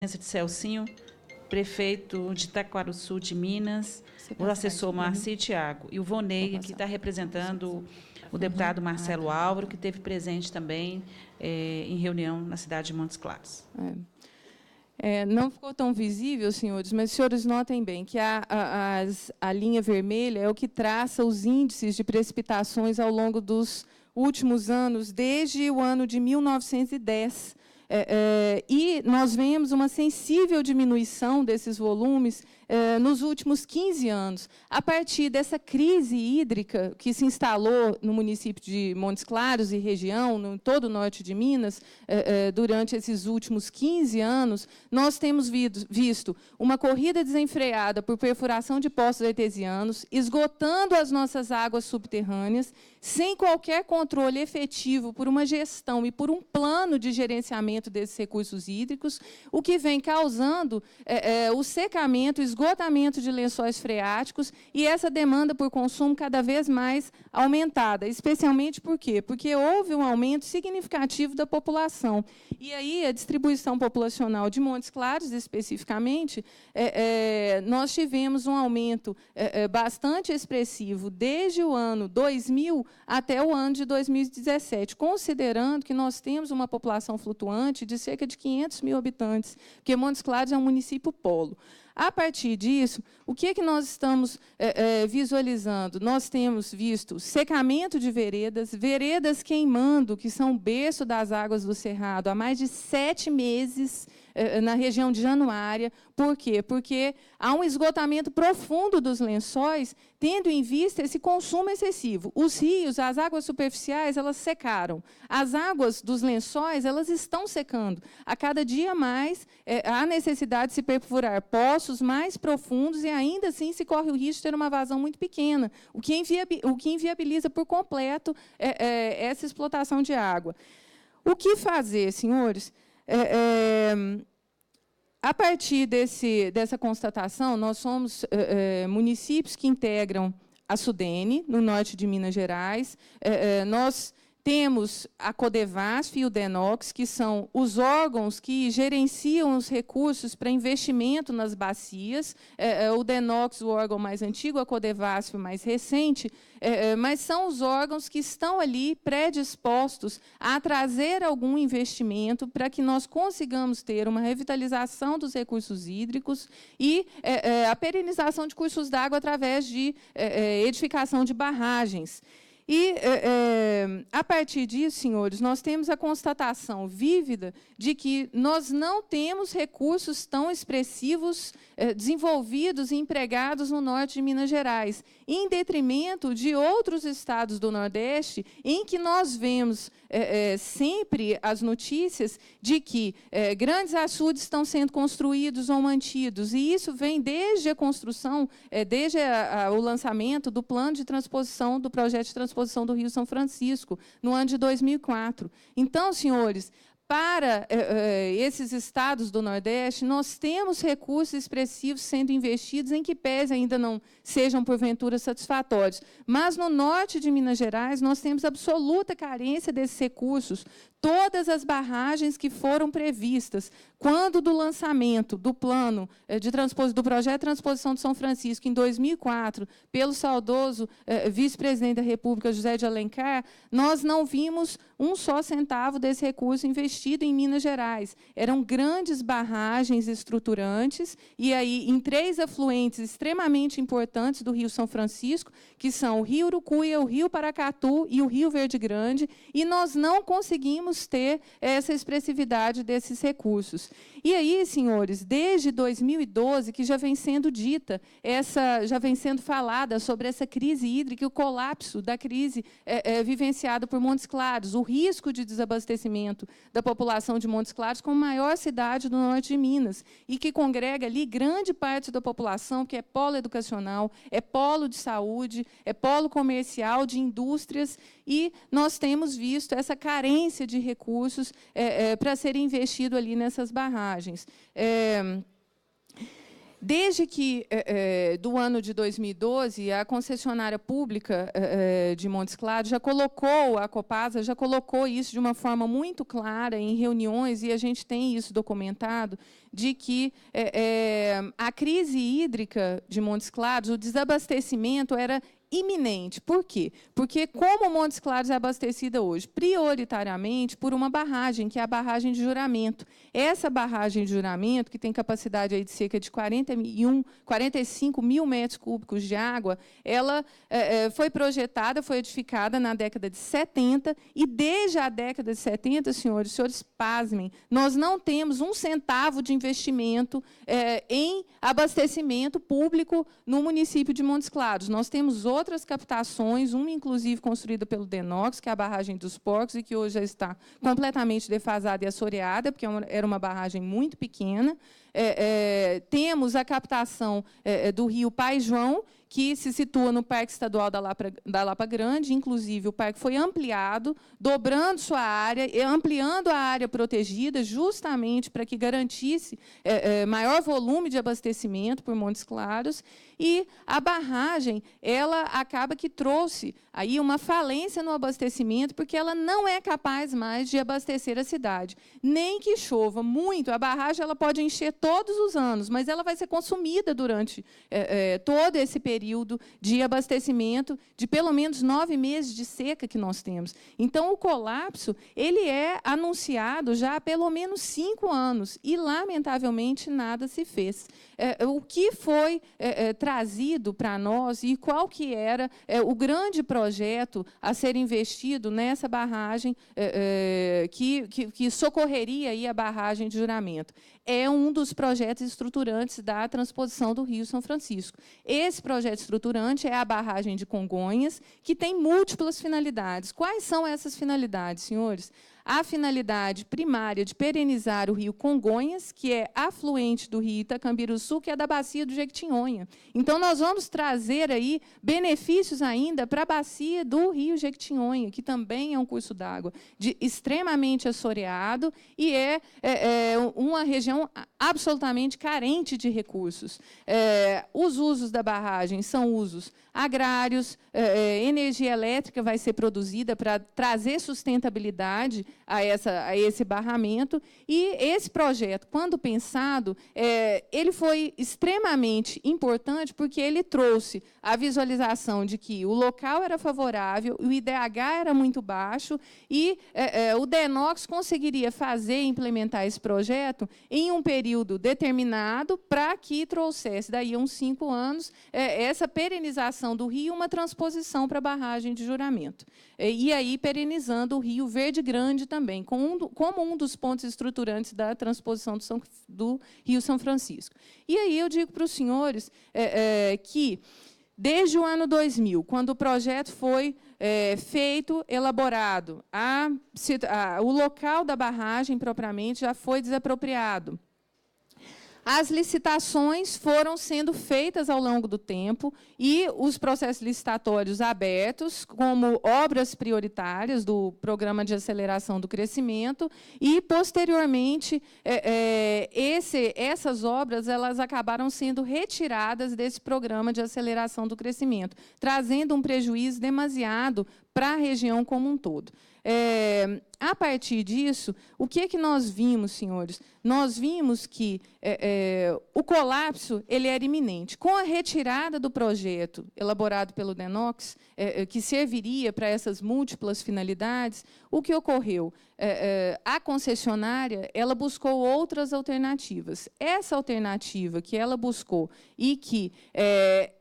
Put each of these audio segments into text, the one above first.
de Celcinho, prefeito de Taquarussu de Minas, o assessor Marci Thiago e o Vonei, que está representando o deputado Marcelo Álvaro, que esteve presente também em reunião na cidade de Montes Claros. Não ficou tão visível, senhores, mas os senhores notem bem que a linha vermelha é o que traça os índices de precipitações ao longo dos últimos anos, desde o ano de 1910. E nós vemos uma sensível diminuição desses volumes nos últimos 15 anos. A partir dessa crise hídrica que se instalou no município de Montes Claros e região, em todo o norte de Minas, durante esses últimos 15 anos, nós temos visto uma corrida desenfreada por perfuração de poços artesianos, esgotando as nossas águas subterrâneas, sem qualquer controle efetivo por uma gestão e por um plano de gerenciamento desses recursos hídricos, o que vem causando o secamento, o esgotamento de lençóis freáticos e essa demanda por consumo cada vez mais aumentada, especialmente por quê? Porque houve um aumento significativo da população. E aí a distribuição populacional de Montes Claros, especificamente, nós tivemos um aumento bastante expressivo desde o ano 2000 até o ano de 2017, considerando que nós temos uma população flutuante de cerca de 500 mil habitantes, porque Montes Claros é um município polo. A partir disso, o que é que nós estamos visualizando? Nós temos visto secamento de veredas, veredas queimando, que são o berço das águas do Cerrado, há mais de 7 meses, na região de Januária. Por quê? Porque há um esgotamento profundo dos lençóis, tendo em vista esse consumo excessivo. Os rios, as águas superficiais, elas secaram. As águas dos lençóis, elas estão secando. A cada dia mais, há necessidade de se perfurar poços mais profundos e, ainda assim, se corre o risco de ter uma vazão muito pequena, o que inviabiliza por completo essa explotação de água. O que fazer, senhores? A partir dessa constatação, nós somos municípios que integram a Sudene, no norte de Minas Gerais. Nós temos a Codevasf e o DENOX, que são os órgãos que gerenciam os recursos para investimento nas bacias. O DENOX, o órgão mais antigo, a Codevasf, o mais recente, mas são os órgãos que estão ali predispostos a trazer algum investimento para que nós consigamos ter uma revitalização dos recursos hídricos e a perenização de cursos d'água através de edificação de barragens. E, a partir disso, senhores, nós temos a constatação vívida de que nós não temos recursos tão expressivos desenvolvidos e empregados no norte de Minas Gerais, em detrimento de outros estados do Nordeste, em que nós vemos sempre as notícias de que grandes açudes estão sendo construídos ou mantidos, e isso vem desde a construção, desde o lançamento do plano de transposição, do projeto de transposição do Rio São Francisco, no ano de 2004. Então, senhores, para esses estados do Nordeste, nós temos recursos expressivos sendo investidos, em que pese ainda não sejam, porventura, satisfatórios. Mas, no norte de Minas Gerais, nós temos absoluta carência desses recursos. Todas as barragens que foram previstas, quando do lançamento do plano do projeto de transposição de São Francisco, em 2004, pelo saudoso vice-presidente da República, José de Alencar, nós não vimos um só centavo desse recurso investido em Minas Gerais. Eram grandes barragens estruturantes, e aí em 3 afluentes extremamente importantes do Rio São Francisco, que são o Rio Urucuia, o Rio Paracatu e o Rio Verde Grande, e nós não conseguimos ter essa expressividade desses recursos. E aí, senhores, desde 2012, que já vem sendo dita, já vem sendo falada sobre essa crise hídrica, o colapso da crise vivenciada por Montes Claros, o risco de desabastecimento da população de Montes Claros como maior cidade do norte de Minas, e que congrega ali grande parte da população, que é polo educacional, é polo de saúde, é polo comercial, de indústrias, e nós temos visto essa carência de recursos para ser investido ali nessas barragens. Desde que, do ano de 2012, a concessionária pública de Montes Claros já colocou, a Copasa já colocou isso de uma forma muito clara em reuniões, e a gente tem isso documentado, de que a crise hídrica de Montes Claros, o desabastecimento era iminente. Por quê? Porque, como Montes Claros é abastecida hoje? Prioritariamente por uma barragem, que é a barragem de Juramento. Essa barragem de Juramento, que tem capacidade aí de cerca de 45 mil metros cúbicos de água, ela foi projetada, foi edificada na década de 70, e desde a década de 70, senhores pasmem, nós não temos um centavo de investimento em abastecimento público no município de Montes Claros. Nós temos outras captações, uma inclusive construída pelo Denox, que é a barragem dos Porcos, e que hoje já está completamente defasada e assoreada, porque era uma barragem muito pequena. Temos a captação do rio Pai João, que se situa no Parque Estadual da Lapa Grande. Inclusive, o parque foi ampliado, dobrando sua área, ampliando a área protegida, justamente para que garantisse maior volume de abastecimento por Montes Claros. E a barragem, ela acaba que trouxe aí uma falência no abastecimento, porque ela não é capaz mais de abastecer a cidade. Nem que chova muito, a barragem ela pode encher todos os anos, mas ela vai ser consumida durante todo esse período de abastecimento de pelo menos 9 meses de seca que nós temos. Então, o colapso ele é anunciado já há pelo menos 5 anos, e, lamentavelmente, nada se fez. O que foi trazido para nós e qual que era o grande projeto a ser investido nessa barragem que socorreria aí a barragem de Juramento? É um dos projetos estruturantes da transposição do Rio São Francisco. Esse projeto estruturante é a barragem de Congonhas, que tem múltiplas finalidades. Quais são essas finalidades, senhores? A finalidade primária de perenizar o rio Congonhas, que é afluente do rio Itacambiruçu, que é da bacia do Jequitinhonha. Então, nós vamos trazer aí benefícios ainda para a bacia do rio Jequitinhonha, que também é um curso d'água extremamente assoreado e é uma região absolutamente carente de recursos. Os usos da barragem são usos agrários, energia elétrica vai ser produzida para trazer sustentabilidade a esse barramento. E esse projeto, quando pensado, ele foi extremamente importante, porque ele trouxe a visualização de que o local era favorável, o IDH era muito baixo, e o Denox conseguiria fazer e implementar esse projeto em um período determinado, para que trouxesse, daí a uns 5 anos, essa perenização do rio, uma transposição para a barragem de Juramento. E aí perenizando o Rio Verde Grande também, como um dos pontos estruturantes da transposição do Rio São Francisco. E aí eu digo para os senhores que, desde o ano 2000, quando o projeto foi feito, elaborado, o local da barragem, propriamente, já foi desapropriado. As licitações foram sendo feitas ao longo do tempo, e os processos licitatórios abertos como obras prioritárias do Programa de Aceleração do Crescimento, e, posteriormente, essas obras elas acabaram sendo retiradas desse Programa de Aceleração do Crescimento, trazendo um prejuízo demasiado para a região como um todo. A partir disso, o que nós vimos, senhores? Nós vimos que o colapso ele era iminente. Com a retirada do projeto elaborado pelo Denox, que serviria para essas múltiplas finalidades, o que ocorreu? A concessionária ela buscou outras alternativas. Essa alternativa que ela buscou, e que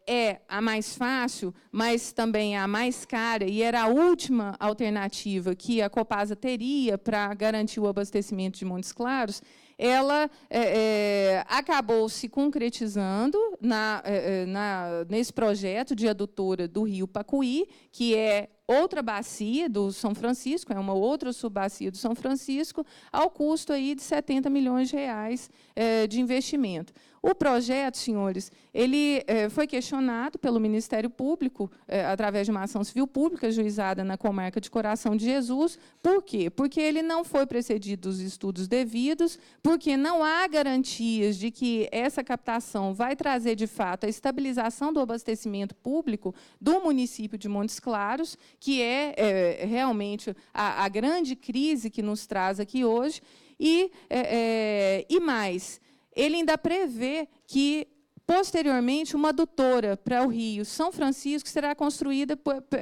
é a mais fácil, mas também a mais cara, e era a última alternativa que a Copasa teria para garantir o abastecimento de Montes Claros, ela acabou se concretizando nesse projeto de adutora do rio Pacuí, que é outra bacia do São Francisco, é uma outra subbacia do São Francisco, ao custo aí de R$70 milhões de investimento. O projeto, senhores, ele foi questionado pelo Ministério Público, através de uma ação civil pública ajuizada na comarca de Coração de Jesus. Por quê? Porque ele não foi precedido dos estudos devidos, porque não há garantias de que essa captação vai trazer, de fato, a estabilização do abastecimento público do município de Montes Claros, que é realmente a grande crise que nos traz aqui hoje, e mais, ele ainda prevê que, posteriormente, uma adutora para o Rio São Francisco será construída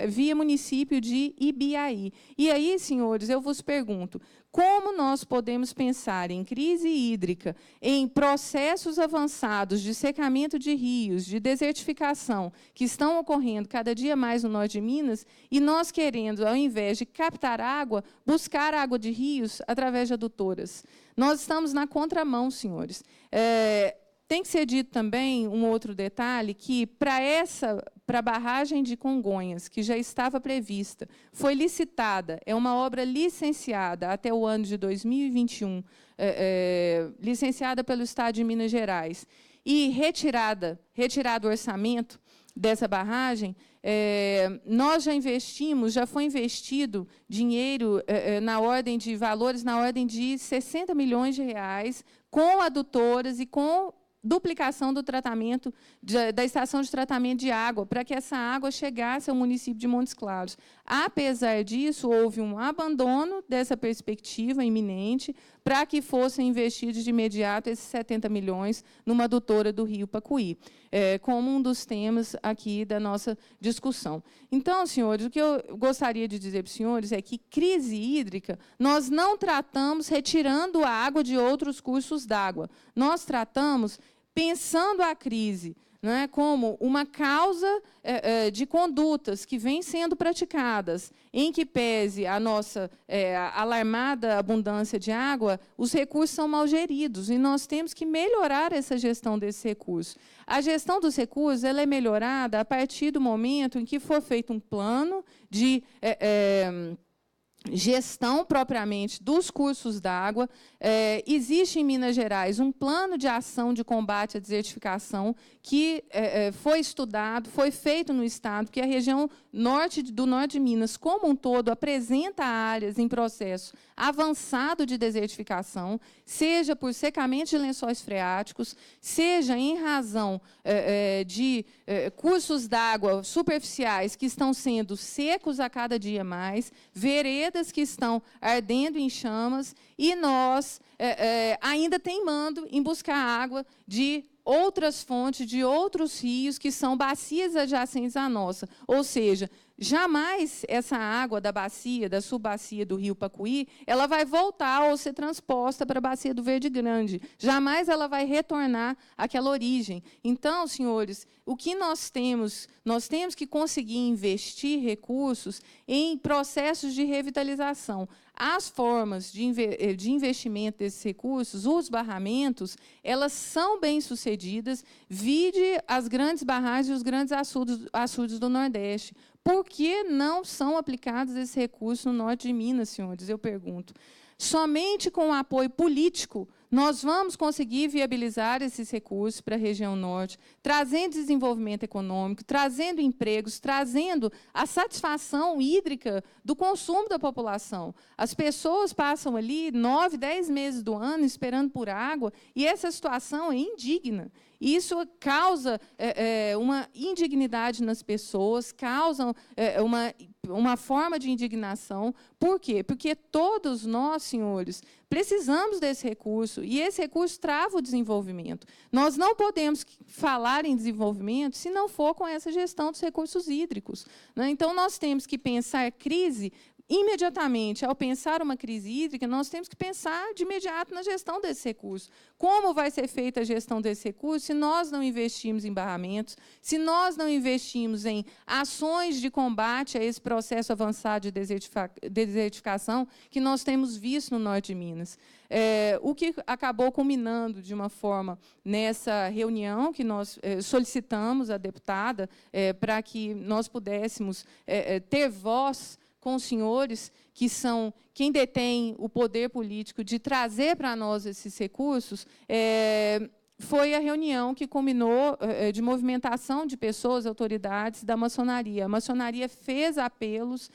via município de Ibiaí. E aí, senhores, eu vos pergunto, como nós podemos pensar em crise hídrica, em processos avançados de secamento de rios, de desertificação, que estão ocorrendo cada dia mais no norte de Minas, e nós querendo, ao invés de captar água, buscar água de rios através de adutoras? Nós estamos na contramão, senhores. Tem que ser dito também um outro detalhe, que para a barragem de Congonhas, que já estava prevista, foi licitada, é uma obra licenciada até o ano de 2021, licenciada pelo Estado de Minas Gerais, e retirado o orçamento dessa barragem, nós já foi investido dinheiro na ordem de valores, na ordem de R$60 milhões, com adutoras e com duplicação do tratamento da estação de tratamento de água, para que essa água chegasse ao município de Montes Claros. Apesar disso, houve um abandono dessa perspectiva iminente para que fossem investidos de imediato esses 70 milhões numa adutora do Rio Pacuí, como um dos temas aqui da nossa discussão. Então, senhores, o que eu gostaria de dizer para os senhores é que crise hídrica nós não tratamos retirando a água de outros cursos d'água. Nós tratamos pensando a crise, né, como uma causa de condutas que vêm sendo praticadas, em que pese a nossa alarmada abundância de água, os recursos são mal geridos, e nós temos que melhorar essa gestão desses recursos. A gestão dos recursos ela é melhorada a partir do momento em que for feito um plano de gestão propriamente dos cursos d'água. Existe em Minas Gerais um plano de ação de combate à desertificação que foi estudado, foi feito no Estado, que a região do norte de Minas, como um todo, apresenta áreas em processo avançado de desertificação, seja por secamento de lençóis freáticos, seja em razão de cursos d'água superficiais que estão sendo secos a cada dia mais, veredas que estão ardendo em chamas, e nós ainda teimando em buscar água de outras fontes, de outros rios que são bacias adjacentes à nossa. Ou seja, jamais essa água da bacia, da subbacia do Rio Pacuí, ela vai voltar ou ser transposta para a bacia do Verde Grande. Jamais ela vai retornar àquela origem. Então, senhores, o que nós temos que conseguir investir recursos em processos de revitalização. As formas de investimento desses recursos, os barramentos, elas são bem-sucedidas, vide as grandes barragens e os grandes açudes do Nordeste. Por que não são aplicados esses recursos no norte de Minas, senhores? Eu pergunto. Somente com o apoio político nós vamos conseguir viabilizar esses recursos para a região norte, trazendo desenvolvimento econômico, trazendo empregos, trazendo a satisfação hídrica do consumo da população. As pessoas passam ali 9, 10 meses do ano esperando por água, e essa situação é indigna. Isso causa uma indignidade nas pessoas, causa uma forma de indignação. Por quê? Porque todos nós, senhores, precisamos desse recurso, e esse recurso trava o desenvolvimento. Nós não podemos falar em desenvolvimento se não for com essa gestão dos recursos hídricos, né? Então, nós temos que pensar crise. Imediatamente, ao pensar uma crise hídrica, nós temos que pensar de imediato na gestão desse recurso. Como vai ser feita a gestão desse recurso se nós não investimos em barramentos, se nós não investimos em ações de combate a esse processo avançado de desertificação que nós temos visto no norte de Minas? o que acabou culminando de uma forma nessa reunião que nós solicitamos à deputada para que nós pudéssemos ter voz com os senhores, que são quem detém o poder político de trazer para nós esses recursos, foi a reunião que culminou de movimentação de pessoas, autoridades da maçonaria. A maçonaria fez apelos,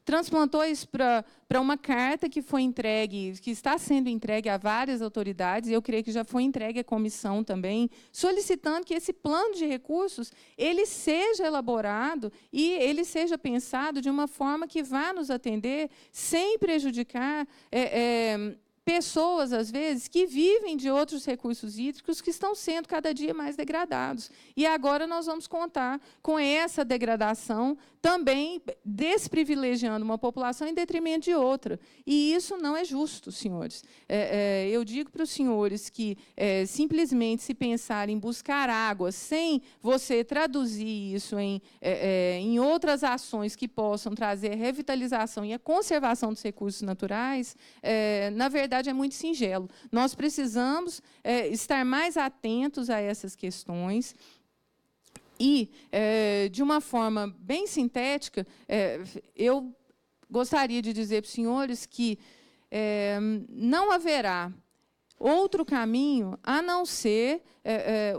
transplantou isso para uma carta que foi entregue, que está sendo entregue a várias autoridades, e eu creio que já foi entregue à comissão também, solicitando que esse plano de recursos ele seja elaborado e ele seja pensado de uma forma que vá nos atender sem prejudicar pessoas, às vezes, que vivem de outros recursos hídricos que estão sendo cada dia mais degradados. E agora nós vamos contar com essa degradação também desprivilegiando uma população em detrimento de outra. E isso não é justo, senhores. Eu digo para os senhores que simplesmente se pensar em buscar água sem você traduzir isso em outras ações que possam trazer a revitalização e a conservação dos recursos naturais, na verdade, é muito singelo. Nós precisamos estar mais atentos a essas questões e, de uma forma bem sintética, eu gostaria de dizer para os senhores que não haverá outro caminho a não ser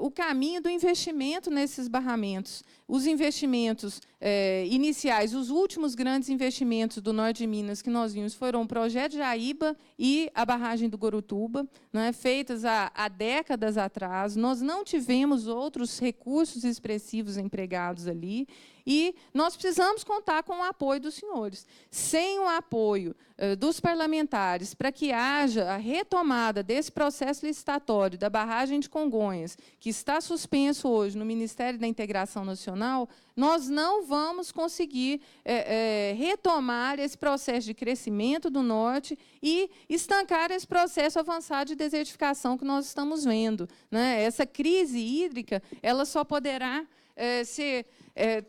o caminho do investimento nesses barramentos. Os investimentos iniciais, os últimos grandes investimentos do norte de Minas que nós vimos foram o projeto Jaíba e a barragem do Gurutuba, né, feitas há décadas atrás. Nós não tivemos outros recursos expressivos empregados ali, e nós precisamos contar com o apoio dos senhores. Sem o apoio dos parlamentares para que haja a retomada desse processo licitatório da barragem de Congonhas, que está suspenso hoje no Ministério da Integração Nacional, nós não vamos conseguir retomar esse processo de crescimento do norte e estancar esse processo avançado de desertificação que nós estamos vendo, né? Essa crise hídrica ela só poderá ser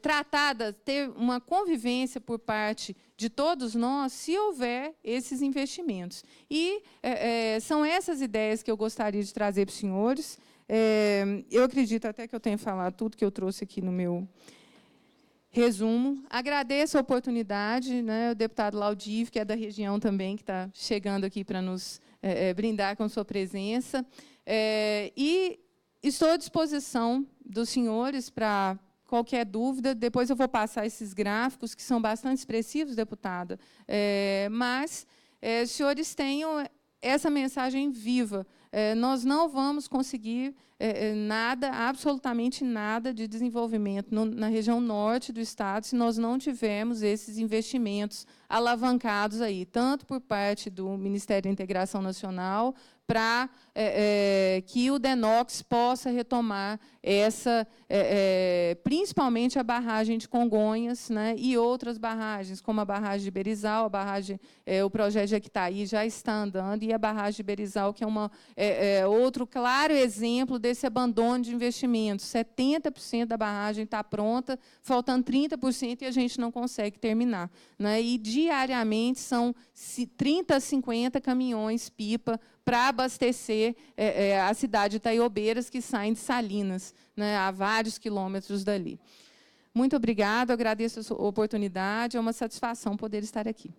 tratada, ter uma convivência por parte de todos nós, se houver esses investimentos. E são essas ideias que eu gostaria de trazer para os senhores. Eu acredito até que eu tenha falado tudo que eu trouxe aqui no meu resumo. Agradeço a oportunidade, né, o deputado Laudive, que é da região também, que está chegando aqui para nos brindar com sua presença. E estou à disposição dos senhores para qualquer dúvida. Depois eu vou passar esses gráficos, que são bastante expressivos, deputada, mas os senhores tenham essa mensagem viva. Nós não vamos conseguir nada, absolutamente nada, de desenvolvimento na região norte do Estado se nós não tivermos esses investimentos alavancados aí, tanto por parte do Ministério da Integração Nacional, para que o DENOX possa retomar principalmente a barragem de Congonhas, né, e outras barragens, como a barragem de Berizal, o projeto de Equitaí já está andando, e a barragem de Berizal, que é outro claro exemplo desse abandono de investimentos. 70% da barragem está pronta, faltando 30% e a gente não consegue terminar, né? E, diariamente, são 30 a 50 caminhões-pipa para abastecer a cidade de Itaiobeiras, que saem de Salinas, né, a vários quilômetros dali. Muito obrigada, agradeço a sua oportunidade, é uma satisfação poder estar aqui.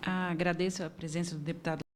Agradeço a presença do deputado